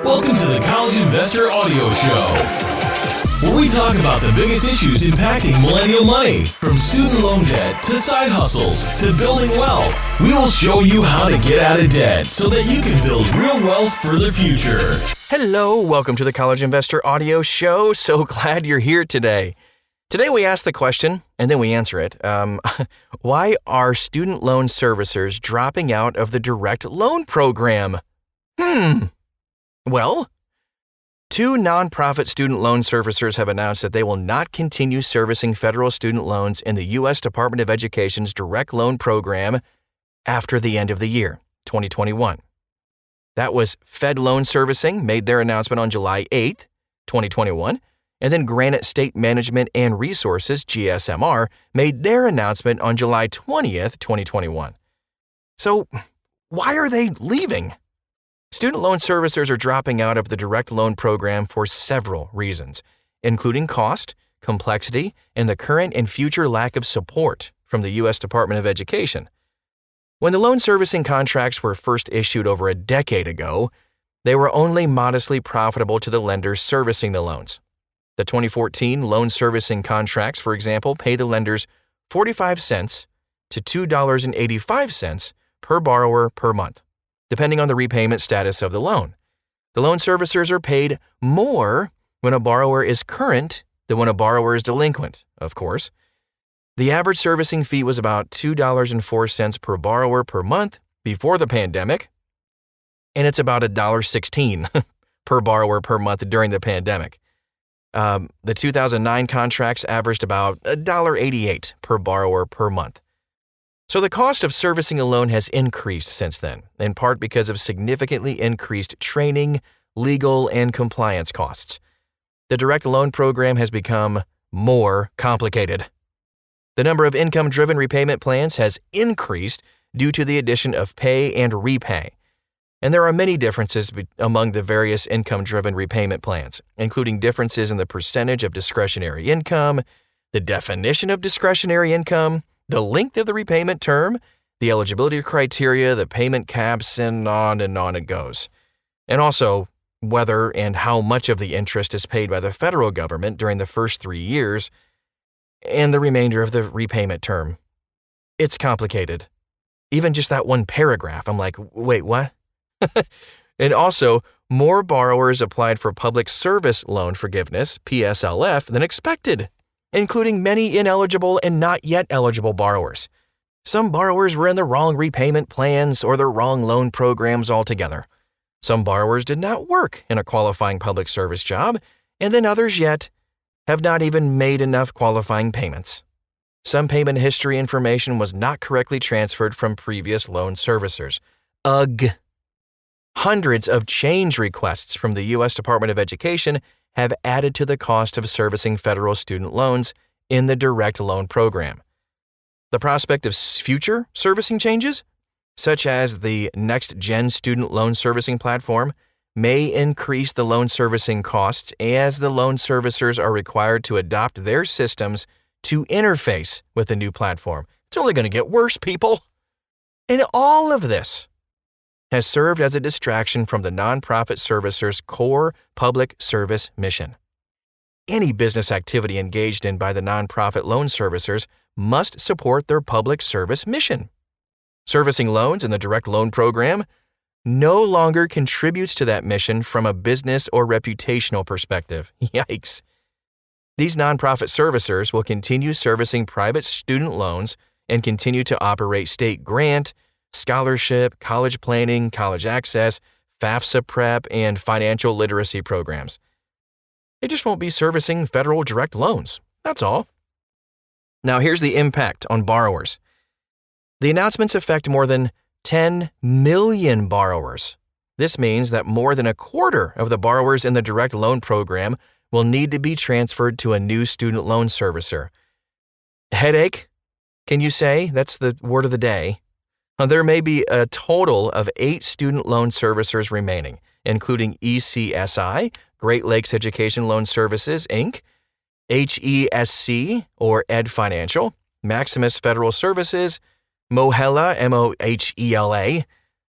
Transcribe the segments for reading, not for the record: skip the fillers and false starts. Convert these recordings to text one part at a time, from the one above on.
Welcome to the College Investor Audio Show, where we talk about the biggest issues impacting millennial money, from student loan debt to side hustles to building wealth. We will show you how to get out of debt so that you can build real wealth for the future. Hello, welcome to the College Investor Audio Show. So glad you're here today. Today we ask the question, and then we answer it. Why are student loan servicers dropping out of the direct loan program? Well, two nonprofit student loan servicers have announced that they will not continue servicing federal student loans in the U.S. Department of Education's direct loan program after the end of the year, 2021. That was Fed Loan Servicing made their announcement on July 8th, 2021, and then Granite State Management and Resources, GSMR, made their announcement on July 20th, 2021. So, why are they leaving? Student loan servicers are dropping out of the direct loan program for several reasons, including cost, complexity, and the current and future lack of support from the U.S. Department of Education. When the loan servicing contracts were first issued over a decade ago, they were only modestly profitable to the lenders servicing the loans. The 2014 loan servicing contracts, for example, pay the lenders 45 cents to $2.85 per borrower per month, depending on the repayment status of the loan. The loan servicers are paid more when a borrower is current than when a borrower is delinquent, of course. The average servicing fee was about $2.04 per borrower per month before the pandemic, and it's about $1.16 per borrower per month during the pandemic. The 2009 contracts averaged about $1.88 per borrower per month. So the cost of servicing a loan has increased since then, in part because of significantly increased training, legal, and compliance costs. The direct loan program has become more complicated. The number of income-driven repayment plans has increased due to the addition of pay and repay. And there are many differences among the various income-driven repayment plans, including differences in the percentage of discretionary income, the definition of discretionary income, the length of the repayment term, the eligibility criteria, the payment caps, and on it goes. And also, whether and how much of the interest is paid by the federal government during the first 3 years, and the remainder of the repayment term. It's complicated. Even just that one paragraph, I'm like, wait, what? And also, more borrowers applied for Public Service Loan Forgiveness, PSLF, than expected, including many ineligible and not yet eligible borrowers. Some borrowers were in the wrong repayment plans or the wrong loan programs altogether. Some borrowers did not work in a qualifying public service job, and then others yet have not even made enough qualifying payments. Some payment history information was not correctly transferred from previous loan servicers. Ugh. Hundreds of change requests from the U.S. Department of Education have added to the cost of servicing federal student loans in the direct loan program. The prospect of future servicing changes, such as the next-gen student loan servicing platform, may increase the loan servicing costs as the loan servicers are required to adopt their systems to interface with the new platform. It's only going to get worse, people. And all of this has served as a distraction from the nonprofit servicer's core public service mission. Any business activity engaged in by the nonprofit loan servicers must support their public service mission. Servicing loans in the direct loan program no longer contributes to that mission from a business or reputational perspective. Yikes. These nonprofit servicers will continue servicing private student loans and continue to operate state grant, scholarship, college planning, college access, FAFSA prep, and financial literacy programs. They just won't be servicing federal direct loans. That's all. Now here's the impact on borrowers. The announcements affect more than 10 million borrowers. This means that more than a quarter of the borrowers in the direct loan program will need to be transferred to a new student loan servicer. Headache? Can you say? That's the word of the day. There may be a total of 8 student loan servicers remaining, including ECSI, Great Lakes Education Loan Services, Inc., HESC, or Ed Financial, Maximus Federal Services, Mohela, Mohela,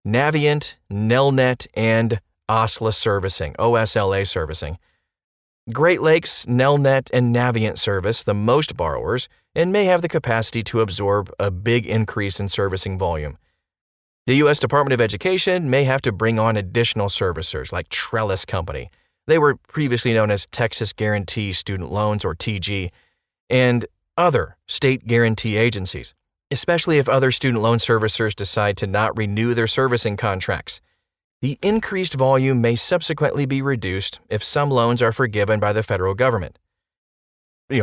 Navient, Nelnet, and OSLA servicing, OSLA servicing. Great Lakes, Nelnet, and Navient service the most borrowers and may have the capacity to absorb a big increase in servicing volume. The U.S. Department of Education may have to bring on additional servicers like Trellis Company. They were previously known as Texas Guarantee Student Loans, or TG, and other state guarantee agencies, especially if other student loan servicers decide to not renew their servicing contracts. The increased volume may subsequently be reduced if some loans are forgiven by the federal government.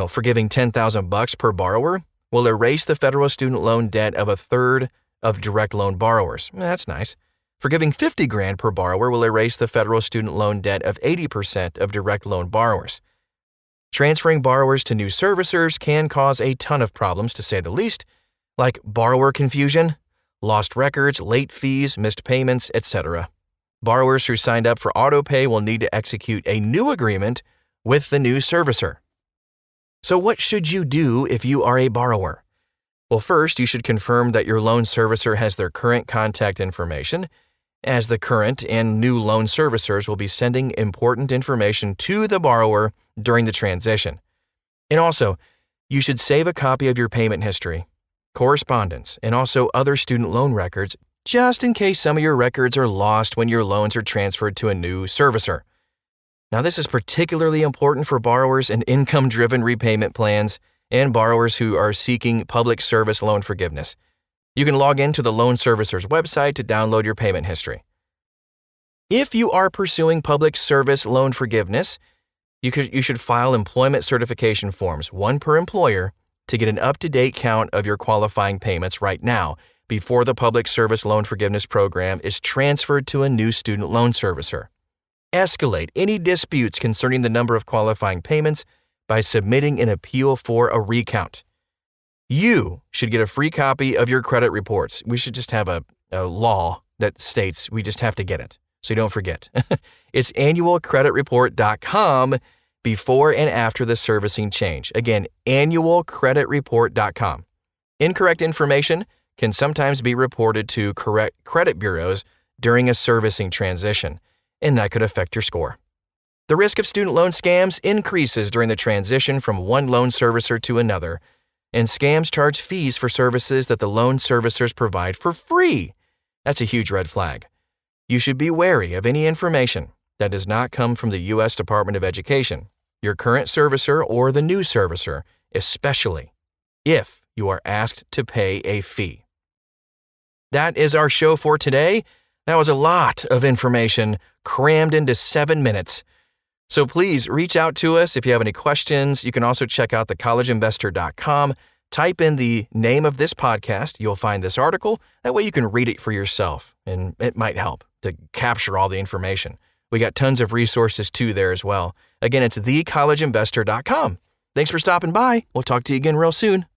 Forgiving $10,000 per borrower will erase the federal student loan debt of a third of direct loan borrowers. That's nice. Forgiving $50,000 per borrower will erase the federal student loan debt of 80% of direct loan borrowers. Transferring borrowers to new servicers can cause a ton of problems, to say the least, like borrower confusion, lost records, late fees, missed payments, etc. Borrowers who signed up for autopay will need to execute a new agreement with the new servicer. So what should you do if you are a borrower? Well, first, you should confirm that your loan servicer has their current contact information, as the current and new loan servicers will be sending important information to the borrower during the transition. And also, you should save a copy of your payment history, correspondence, and also other student loan records, just in case some of your records are lost when your loans are transferred to a new servicer. Now, this is particularly important for borrowers in income-driven repayment plans and borrowers who are seeking public service loan forgiveness. You can log into the loan servicer's website to download your payment history. If you are pursuing public service loan forgiveness, you should file employment certification forms, one per employer, to get an up-to-date count of your qualifying payments right now before the Public Service Loan Forgiveness Program is transferred to a new student loan servicer. Escalate any disputes concerning the number of qualifying payments by submitting an appeal for a recount. You should get a free copy of your credit reports. We should just have a law that states we just have to get it, so you don't forget. It's annualcreditreport.com before and after the servicing change. Again, annualcreditreport.com. Incorrect information can sometimes be reported to correct credit bureaus during a servicing transition, and that could affect your score. The risk of student loan scams increases during the transition from one loan servicer to another, and scams charge fees for services that the loan servicers provide for free. That's a huge red flag. You should be wary of any information that does not come from the U.S. Department of Education, your current servicer, or the new servicer, especially if you are asked to pay a fee. That is our show for today. That was a lot of information crammed into 7 minutes. So please reach out to us if you have any questions. You can also check out thecollegeinvestor.com. Type in the name of this podcast. You'll find this article. That way you can read it for yourself, and it might help to capture all the information. We got tons of resources too there as well. Again, it's thecollegeinvestor.com. Thanks for stopping by. We'll talk to you again real soon.